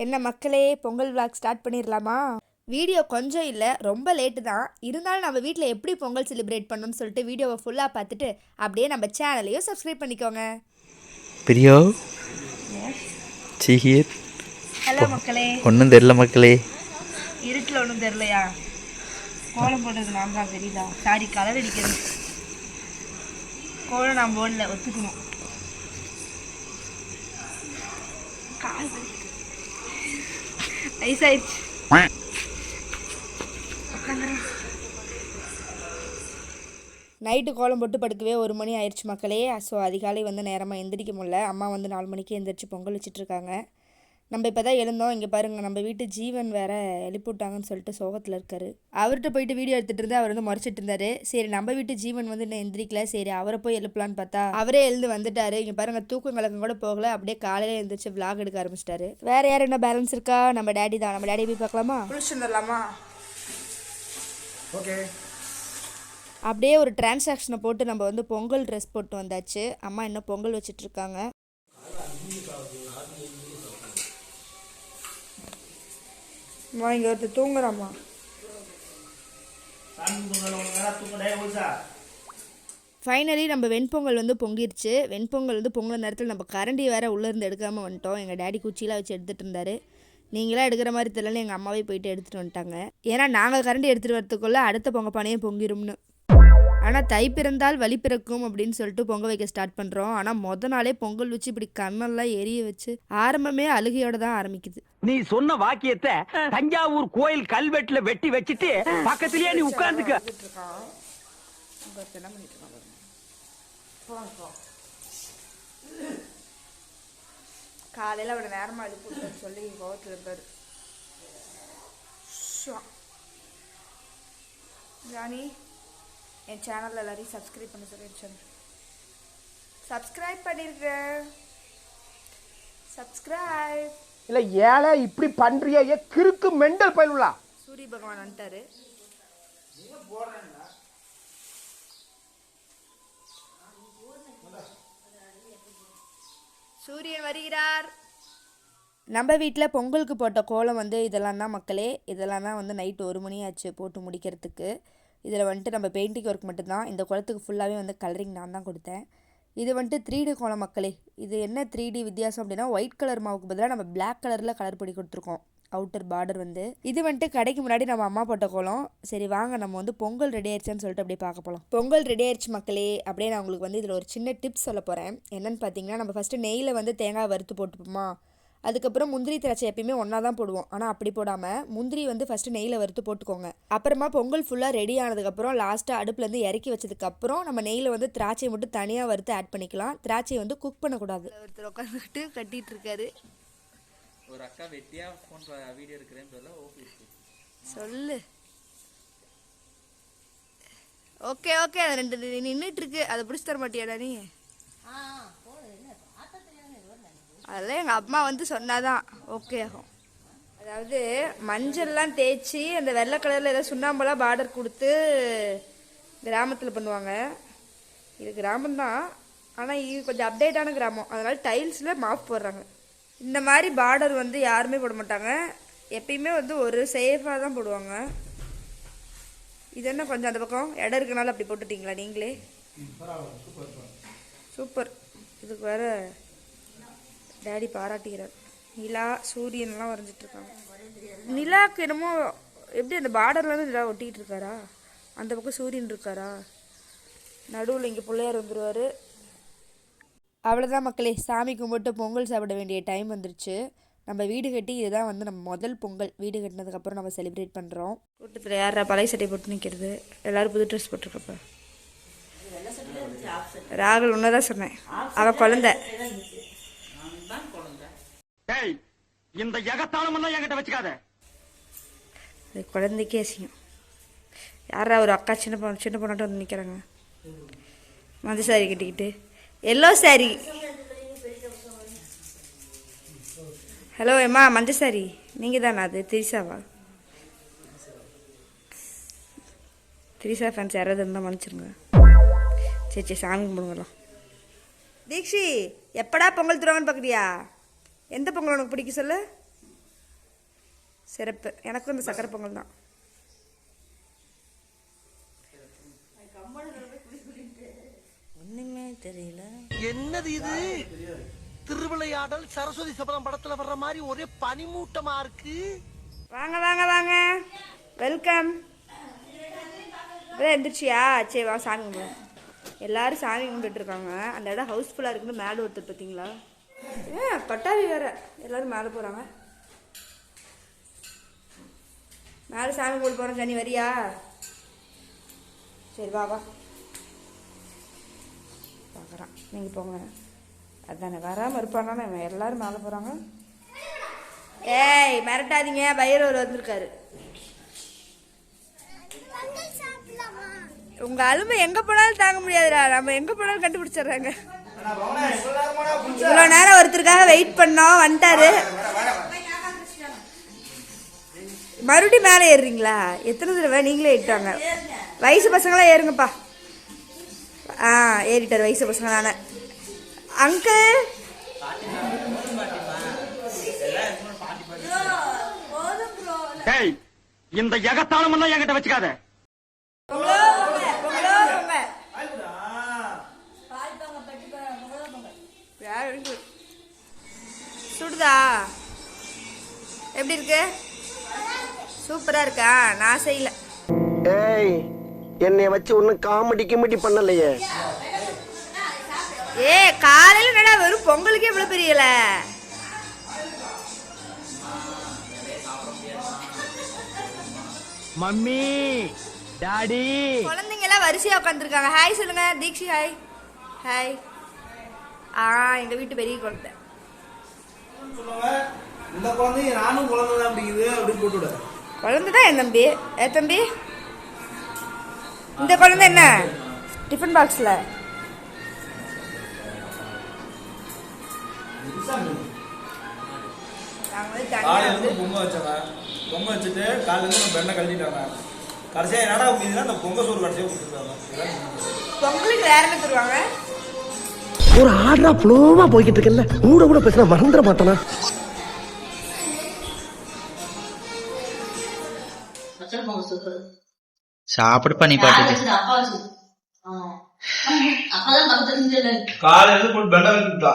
என்ன மக்களே, Pongal vlog start பண்ணிடலாமா? வீடியோ கொஞ்சம் இல்லை, ரொம்ப லேட்டு தான். இருந்தாலும் நம்ம வீட்டில் எப்படி பொங்கல் செலிப்ரேட் பண்ணணும்னு சொல்லிட்டு வீடியோவை ஃபுல்லாக பார்த்துட்டு அப்படியே நம்ம சேனலையும் சப்ஸ்கிரைப் பண்ணிக்கோங்க. பிரியோ சிஹிர். ஹலோ மக்களே. ஒன்றும் தெரில மக்களே. இருட்டில் ஒன்றும் தெரிலையா? கோலம் போடுறது நான் தான், தெரியுதா? சாரி, கலர் அடிக்கிறது. கோலம் நான் போடல, ஒத்துக்கணும். ஐசாயிடுச்சு. நைட்டு கோலம் போட்டு படுக்கவே 1 மணி ஆயிடுச்சு மக்களே. ஸோ அதிகாலை நேரமாக எந்திரிக்க முடியல. அம்மா 4 மணிக்கு எந்திரிச்சு பொங்கல் வச்சிட்ருக்காங்க. நம்ம இப்போ தான் எழுந்தோம். இங்கே பாருங்கள், நம்ம வீட்டு ஜீவன் வேற எழுப்பிவிட்டாங்கன்னு சொல்லிட்டு சோகத்தில் இருக்காரு. அவர்கிட்ட போயிட்டு வீடியோ எடுத்துகிட்டு இருந்தா அவர் முறைச்சிட்டு இருந்தாரு. சரி, நம்ம வீட்டு ஜீவன் இன்னும் எந்திரிக்கல, சரி அவரை போய் எழுப்பலான்னு பார்த்தா அவரே எழுந்து வந்துட்டாரு. இங்கே பாருங்கள், தூக்கம் கலக்கம் கூட போகல, அப்படியே காலையில் எழுந்திரிச்சு விளாக் எடுக்க ஆரம்பிச்சிட்டாரு. வேற யார் என்ன பேலன்ஸ் இருக்கா? நம்ம டேடி தான். நம்ம டேடி போய் பார்க்கலாமா? வந்துடலாமா? ஓகே. அப்படியே ஒரு டிரான்சாக்ஷனை போட்டு நம்ம பொங்கல் ட்ரெஸ் போட்டு வந்தாச்சு. அம்மா இன்னும் பொங்கல் வச்சிட்ருக்காங்க. இங்கே ஒருத்தர் தூங்குறாம்மா. ஃபைனலி நம்ம வெண்பொங்கல் பொங்கிருச்சு. வெண்பொங்கல் பொங்கல் நேரத்தில் நம்ம கரண்டி வேறு உள்ளேருந்து எடுக்காமல் வந்துட்டோம். எங்கள் டேடி குச்சியெலாம் வச்சு எடுத்துகிட்டு இருந்தார். நீங்களாம் எடுக்கிற மாதிரி தெரியலன்னு எங்கள் அம்மாவே போயிட்டு எடுத்துகிட்டு வந்துட்டாங்க. ஏன்னா நாங்கள் கரண்டி எடுத்துகிட்டு வரத்துக்குள்ளே அடுத்த பொங்க பானையும் பொங்கிரும்னு. ஆனால் தை பிறந்தால் வழி பிறக்கும் அப்படின்னு சொல்லிட்டு பொங்க வைக்க ஸ்டார்ட் பண்ணுறோம். ஆனால் மொதல் நாளே பொங்கல் வச்சு இப்படி கண்ணெல்லாம் எரிய வச்சு ஆரம்பமே அழுகையோட தான் ஆரம்பிக்குது. நீ சொன்ன வாக்கியத்தை தஞ்சாவூர் கோயில் கல்வெட்டுல வெட்டி வச்சுட்டு பக்கத்திலேயே நீ உட்கார்ந்துக்க. காலையில் அவட நேரமாக அழுப்பு சொல்லி கோவத்தில் இருப்பாரு. ஜானி, என் சேனலில் எல்லாரையும் சப்ஸ்கிரைப் பண்ண சொல்லி சப்ஸ்கிரைப் பண்ணிருக்கேன். சப்ஸ்கிரைப் இல்லை, ஏழை இப்படி பண்றியா? கிறுக்கு மெண்டல் பயிலுலா. சூரிய பகவான் வந்துட்டாரு. சூரியன் வருகிறார். நம்ம வீட்டில் பொங்கலுக்கு போட்ட கோலம் இதெல்லாம் தான் மக்களே. இதெல்லாம் தான் நைட்டு 1 மணி ஆச்சு போட்டு முடிக்கிறதுக்கு. இதில் நம்ம பெயிண்டிங் ஒர்க் மட்டும்தான். இந்த குளத்துக்கு ஃபுல்லாகவே கலரிங் நான் தான் கொடுத்தேன். இது 3D கோலம் மக்களே. இது என்ன 3D வித்தியாசம் அப்படின்னா, ஒயிட் கலர் மாவுக்கு பதிலாக நம்ம பிளாக் கலரில் கலர் பொடி கொடுத்துருக்கோம். அவுட்டர் பார்டர் இது கடைக்கு முன்னாடி நம்ம அம்மா போட்ட கோலம். சரி வாங்க, நம்ம பொங்கல் ரெடி ஆயிடுச்சான்னு சொல்லிட்டு அப்படியே பார்க்க போகலாம். பொங்கல் ரெடி ஆயிடுச்சு மக்களே. அப்படியே நான் உங்களுக்கு இதில் ஒரு சின்ன டிப்ஸ் சொல்ல போகிறேன். என்னென்னு பார்த்தீங்கன்னா, நம்ம ஃபஸ்ட்டு நெய்யில் தேங்காய் வறுத்து போட்டுப்போமா. அதுக்கப்புறம் முந்திரி திராட்சை எப்பயுமே ஒன்றா தான் போடுவோம். ஆனால் அப்படி போடாமல் முந்திரி ஃபஸ்ட்டு நெய்யில் வறுத்து போட்டுக்கோங்க. அப்புறமா பொங்கல் ஃபுல்லாக ரெடி ஆனதுக்கப்புறம் லாஸ்ட்டாக அடுப்புலேருந்து இறக்கி வச்சதுக்கப்புறம் நம்ம நெய்யில் திராட்சையை மட்டும் தனியாக வறுத்து ஆட் பண்ணிக்கலாம். திராட்சையை குக் பண்ணக்கூடாது. ஒருத்தர் உட்காந்துக்கிட்டு கட்டிகிட்டு இருக்காரு. ஒரு அக்கா வெட்டியா ஃபோன் வீடியோ எடுக்கிறேன்னு சொல்லு. ஓகே ஓகே, அது 2 நின்றுட்டு இருக்கு. அதை பிடிச்சி தர மாட்டியாடா நீ? அதெல்லாம் எங்கள் அம்மா சொன்னாதான் ஓகே ஆகும். அதாவது மஞ்சள்லாம் தேய்ச்சி அந்த வெள்ளை கலரில் ஏதோ சுண்ணாம்பெல்லாம் பார்டர் கொடுத்து கிராமத்தில் பண்ணுவாங்க. இது கிராமம்தான், ஆனால் இது கொஞ்சம் அப்டேட்டான கிராமம். அதனால் டைல்ஸில் மாஃப் போடுறாங்க. இந்த மாதிரி பார்டர் யாருமே போட மாட்டாங்க. எப்பயுமே ஒரு சேஃபாக தான் போடுவாங்க. இது என்ன கொஞ்சம் அந்த பக்கம் இடம் இருக்கனால அப்படி போட்டுட்டிங்களா நீங்களே? சூப்பர். இதுக்கு வேற டேடி பாராட்டுகிறார். நிலா சூரியன்லாம் வரைஞ்சிட்ருக்காங்க. நிலாவுக்கு என்னமோ எப்படி அந்த பார்டர்லேருந்து நிலா ஒட்டிகிட்டு இருக்காரா? அந்த பக்கம் சூரியன் இருக்காரா? நடுவில் இங்கே பிள்ளையார் வந்துடுவார். அவ்வளோதான் மக்களே, சாமி கும்பிட்டு பொங்கல் சாப்பிட வேண்டிய டைம் வந்துருச்சு. நம்ம வீடு கட்டி இதுதான் நம்ம முதல் பொங்கல். வீடு கட்டினதுக்கப்புறம் நம்ம செலிப்ரேட் பண்ணுறோம். கூட்டத்தில் யாரா பழைய சட்டை போட்டு நிற்கிறது? எல்லோரும் புது ட்ரெஸ் போட்டிருக்கப்ப. ராகுல் ஒன்றதான் சொன்னேன், அவள் குழந்தை. இந்த எகத்தாளமெல்லாம் என்கிட்ட வச்சுக்காத. குழந்தைக்கே அசிங்கம். யாரா ஒரு அக்கா சின்ன பொண்ணாட்டம் வந்து நிற்கிறாங்க. மஞ்சள் சாரி கட்டிக்கிட்டு, எல்லோ சாரி. ஹலோ ஏம்மா, மஞ்சள் சாரி நீங்கள் தானா? அது திரிசாவா? திரிசா ஃபேன்ஸ் யாராவது இருந்தால் மன்னிச்சிருங்க. சரி சாமி கும்பிடுங்கலாம். தீக்ஷி, எப்படா பொங்கல் தருவாங்கன்னு பார்க்குறியா? எந்த பொங்கல் உனக்கு பிடிக்கும் சொல்லு? சிறப்பு. எனக்கும் இந்த சக்கரை பொங்கல் தான். ஒண்ணுமே தெரியல. என்னது இது? திருவிளையாடல் சரஸ்வதி சபதம் படத்துல வர்ற மாதிரி ஒரே பனிமூட்டமா இருக்கு. வாங்க வாங்க வாங்க, வெல்கம். எந்திரிச்சியா? சரி வா சாமி கும்பிடு. எல்லாரும் சாமி கும்பிட்டு இருக்காங்க. அந்த இடம் ஹவுஸ்ஃபுல்லாக இருக்குன்னு மேலே ஒருத்தர் பார்த்தீங்களா? பட்டாவி வேற. எல்லாரும் மேலே போகிறாங்க. மேலே சாமி கும்பிட்டு போகிறோம். ஜனி வரியா? சரி வா வா. பார்க்குறான். நீங்கள் போங்க. அதானே வராமல் இருப்பானா? எல்லாரும் மேலே போகிறாங்க. ஏய் மிரட்டாதீங்க, பைரவர் வந்திருக்காரு. உங்க அலுமை எங்க போனாலும் தாங்க முடியாதுடா. நம்ம எங்க போனாலும் கண்டுபிடிச்சிடுறாங்க. இவ்வளோ நேரம் ஒருத்தருக்காக வெயிட் பண்ணோம், வந்துட்டாரு. மறுபடியும் மேலே ஏறுறீங்களா? எத்தனை தடவை நீங்களே ஏறிட்டாங்க. வயசு பசங்களாம் ஏறுங்கப்பா. ஏறிட்டார் வயசு பசங்க. நானே அங்கிள் இந்த எகத்தாளம் எல்லாம் என்கிட்ட வச்சுக்காத. சுடுதா? எப்படி இருக்கு? சூப்பரா இருக்கா? நான் செய்யல. ஏய், என்னைய வச்சு ஒன்னும் காமெடி கிமெடி பண்ணலையே. காலையில என்னடா வெறும் பொங்கலுக்கே இவ்வளவு பெரியல. மம்மி டாடி குழந்தைங்க எல்லாம் வரிசையா உட்காந்துருக்காங்க. ஹாய் சொல்லுங்க. தீக்ஷி ஹாய். ஹாய். எங்க வீட்டு பெரிய குழந்தை. இந்த குழந்தைங்க நானும் குழந்தைதான் அப்படிங்குது அப்படின்னு போட்டு விட. குழந்தை தான் என் தம்பி. தம்பி இந்த குழந்தை என்ன டிஃபன் பாக்ஸ்ல? பொங்கல் வச்சாங்க. பொங்கல் வச்சுட்டு காலையில நம்ம பெண்ணை கழட்டிட்டாங்க. கடைசியா என்னடா மீதுனா அந்த பொங்கல் சோறு கடைசியா கொடுத்துருக்காங்க. பொங்கலுக்கு வேற என்ன தருவாங்க? ஒரு ஆர்டரா ஃப்ளோவா போய்கிட்டு இருக்கல. கூட கூட பேசினா மறந்துட மாட்டானா? சாப்பிடு பண்ணி பாட்டு காலையில போட்டு பெண்ணை கழட்டிட்டா.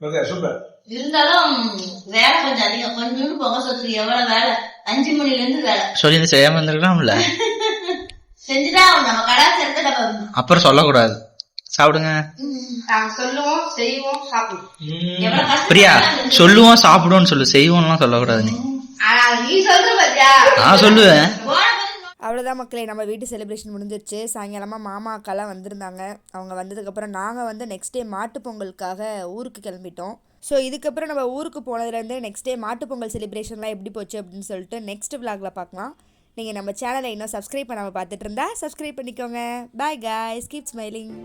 Okay super. இருந்தாலும் வேலை கொஞ்சம் அதிகம். கொஞ்சம் பொங்கல் சொல்றதுக்கு எவ்வளவு வேலை? 5 மணில இருந்து வேலை. சொல்லி செய்யாம இருந்திருக்கலாம்ல. செஞ்சுதான் நம்ம கலாச்சாரத்தை நம்ம அப்புறம் சொல்லக்கூடாது. சாப்பிடுங்க. நாங்க சொல்லுவோம், செய்வோம், சாப்பிடுவோம். பிரியா, சொல்லுவோம் சாப்பிடுவோம்னு சொல்லு, செய்வோம்லாம் சொல்லக்கூடாது. நீ சொல்ற பாத்தியா? நான் சொல்லுவேன். அவ்வளோதான் மக்களே, நம்ம வீட்டு செலிப்ரேஷன் முடிஞ்சிருச்சு. சாயங்காலமாக மாமா அக்காலாம் வந்திருந்தாங்க. அவங்க வந்ததுக்கப்புறம் நாங்கள் வந்து நெக்ஸ்ட் டே மாட்டுப்பொங்கலுக்காக ஊருக்கு கிளம்பிட்டோம். ஸோ இதுக்கப்புறம் நம்ம ஊருக்கு போனதுலேருந்து நெக்ஸ்ட் டே மாட்டுப்பொங்கல் செலிப்ரேஷன்லாம் எப்படி போச்சு அப்படின்னு சொல்லிட்டு நெக்ஸ்ட் விலாகில் பார்க்கலாம். நீங்கள் நம்ம சேனலை இன்னும் சப்ஸ்கிரைப் பண்ணாமல் பார்த்துட்டு இருந்தா சப்ஸ்கிரைப் பண்ணிக்கோங்க. Bye guys, keep smiling.